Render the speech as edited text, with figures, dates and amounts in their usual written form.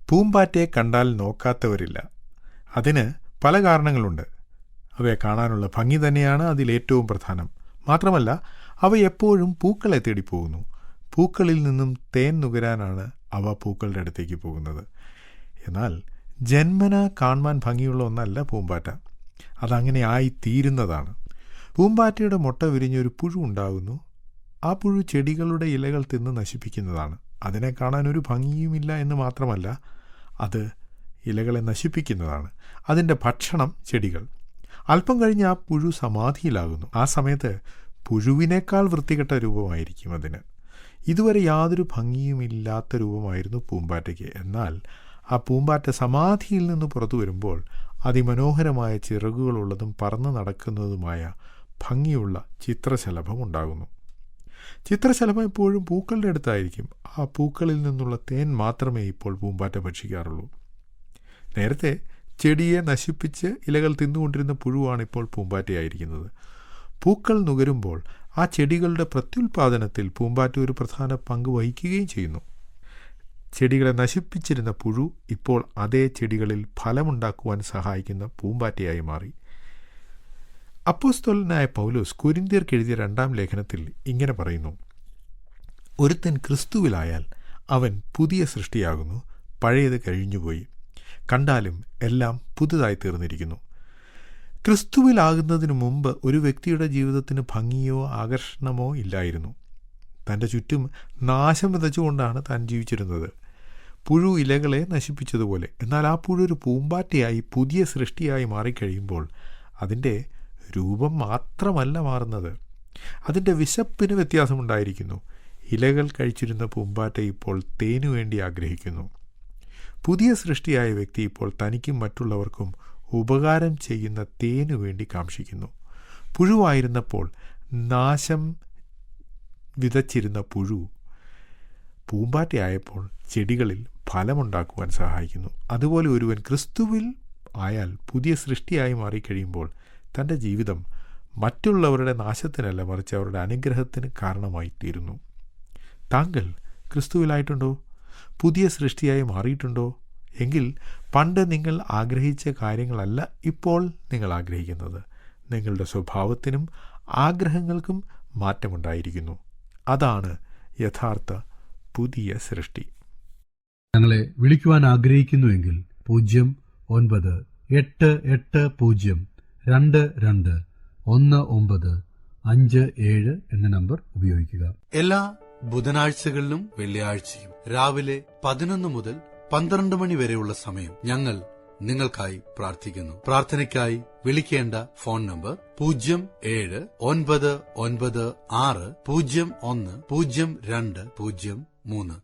പൂമ്പാറ്റയെ കണ്ടാൽ നോക്കാത്തവരില്ല. അതിന് പല കാരണങ്ങളുണ്ട്. അവയെ കാണാനുള്ള ഭംഗി തന്നെയാണ് അതിലേറ്റവും പ്രധാനം. മാത്രമല്ല, അവ എപ്പോഴും പൂക്കളെ തേടിപ്പോകുന്നു. പൂക്കളിൽ നിന്നും തേൻ നുകരാനാണ് അവ പൂക്കളുടെ അടുത്തേക്ക് പോകുന്നത്. എന്നാൽ ജന്മന കാണുവാൻ ഭംഗിയുള്ള ഒന്നല്ല പൂമ്പാറ്റ. അതങ്ങനെ ആയിത്തീരുന്നതാണ്. പൂമ്പാറ്റയുടെ മുട്ട വിരിഞ്ഞൊരു പുഴു ഉണ്ടാകുന്നു. ആ പുഴു ചെടികളുടെ ഇലകൾ തിന്ന് നശിപ്പിക്കുന്നതാണ്. അതിനെ കാണാൻ ഒരു ഭംഗിയുമില്ല എന്ന് മാത്രമല്ല, അത് ഇലകളെ നശിപ്പിക്കുന്നതാണ്. അതിൻ്റെ ഭക്ഷണം ചെടികൾ. അല്പം കഴിഞ്ഞ് ആ പുഴു സമാധിയിലാകുന്നു. ആ സമയത്ത് പുഴുവിനേക്കാൾ വൃത്തികെട്ട രൂപമായിരിക്കും അതിന്. ഇതുവരെ യാതൊരു ഭംഗിയുമില്ലാത്ത രൂപമായിരുന്നു പൂമ്പാറ്റയ്ക്ക്. എന്നാൽ ആ പൂമ്പാറ്റ സമാധിയിൽ നിന്ന് പുറത്തു വരുമ്പോൾ അതിമനോഹരമായ ചിറകുകളുള്ളതും പറന്നു നടക്കുന്നതുമായ ഭംഗിയുള്ള ചിത്രശലഭം ഉണ്ടാകുന്നു. ചിത്രശലഭം എപ്പോഴും പൂക്കളുടെ അടുത്തായിരിക്കും. ആ പൂക്കളിൽ നിന്നുള്ള തേൻ മാത്രമേ ഇപ്പോൾ പൂമ്പാറ്റ ഭക്ഷിക്കാറുള്ളൂ. നേരത്തെ ചെടിയെ നശിപ്പിച്ച് ഇലകൾ തിന്നുകൊണ്ടിരുന്ന പുഴുവാണ് ഇപ്പോൾ പൂമ്പാറ്റയായിരിക്കുന്നത്. പൂക്കൾ നുകരുമ്പോൾ ആ ചെടികളുടെ പ്രത്യുൽപാദനത്തിൽ പൂമ്പാറ്റ ഒരു പ്രധാന പങ്ക് വഹിക്കുകയും ചെയ്യുന്നു. ചെടികളെ നശിപ്പിച്ചിരുന്ന പുഴു ഇപ്പോൾ അതേ ചെടികളിൽ ഫലമുണ്ടാക്കുവാൻ സഹായിക്കുന്ന പൂമ്പാറ്റയായി മാറി. അപ്പോസ്തലനായ പൗലോസ് കൊരിന്ത്യർക്ക് എഴുതിയ 2-ാം ലേഖനത്തിൽ ഇങ്ങനെ പറയുന്നു: ഒരുത്തൻ ക്രിസ്തുവിലായാൽ അവൻ പുതിയ സൃഷ്ടിയാകുന്നു, പഴയത് കഴിഞ്ഞുപോയി, കണ്ടാലും എല്ലാം പുതുതായി തീർന്നിരിക്കുന്നു. ക്രിസ്തുവിലാകുന്നതിനു മുമ്പ് ഒരു വ്യക്തിയുടെ ജീവിതത്തിന് ഭംഗിയോ ആകർഷണമോ ഇല്ലായിരുന്നു. തൻ്റെ ചുറ്റും നാശം വിതച്ചുകൊണ്ടാണ് താൻ ജീവിച്ചിരുന്നത്, പുഴു ഇലകളെ നശിപ്പിച്ചതുപോലെ. എന്നാൽ ആ പുഴു ഒരു പൂമ്പാറ്റയായി പുതിയ സൃഷ്ടിയായി മാറിക്കഴിയുമ്പോൾ അതിൻ്റെ രൂപം മാത്രമല്ല മാറുന്നത്, അതിൻ്റെ വിശപ്പിന് വ്യത്യാസമുണ്ടായിരിക്കുന്നു. ഇലകൾ കഴിച്ചിരുന്ന പൂമ്പാറ്റ ഇപ്പോൾ തേനു വേണ്ടി ആഗ്രഹിക്കുന്നു. പുതിയ സൃഷ്ടിയായ വ്യക്തി ഇപ്പോൾ തനിക്കും മറ്റുള്ളവർക്കും ഉപകാരം ചെയ്യുന്ന തേനു വേണ്ടി കാംക്ഷിക്കുന്നു. പുഴുവായിരുന്നപ്പോൾ നാശം വിതച്ചിരുന്ന പുഴു പൂമ്പാറ്റയായപ്പോൾ ചെടികളിൽ ഫലമുണ്ടാക്കുവാൻ സഹായിക്കുന്നു. അതുപോലെ ഒരുവൻ ക്രിസ്തുവിൽ ആയാൽ പുതിയ സൃഷ്ടിയായി മാറിക്കഴിയുമ്പോൾ തൻ്റെ ജീവിതം മറ്റുള്ളവരുടെ നാശത്തിനല്ല, മറിച്ച് അവരുടെ അനുഗ്രഹത്തിന് കാരണമായി തീരുന്നു. താങ്കൾ ക്രിസ്തുവിലായിട്ടുണ്ടോ? പുതിയ സൃഷ്ടിയായി മാറിയിട്ടുണ്ടോ? എങ്കിൽ പണ്ട് നിങ്ങൾ ആഗ്രഹിച്ച കാര്യങ്ങളല്ല ഇപ്പോൾ നിങ്ങൾ ആഗ്രഹിക്കുന്നത്. നിങ്ങളുടെ സ്വഭാവത്തിനും ആഗ്രഹങ്ങൾക്കും മാറ്റമുണ്ടായിരിക്കുന്നു. അതാണ് യഥാർത്ഥ പുതിയ സൃഷ്ടി. ഞങ്ങളെ വിളിക്കുവാൻ ആഗ്രഹിക്കുന്നുവെങ്കിൽ 0988-22-1957 എന്ന നമ്പർ ഉപയോഗിക്കുക. എല്ലാ ബുധനാഴ്ചകളിലും വെള്ളിയാഴ്ചയും രാവിലെ 11 മുതൽ 12 മണി വരെയുള്ള സമയം ഞങ്ങൾ നിങ്ങൾക്കായി പ്രാർത്ഥിക്കുന്നു. പ്രാർത്ഥനയ്ക്കായി വിളിക്കേണ്ട ഫോൺ നമ്പർ 079960010203.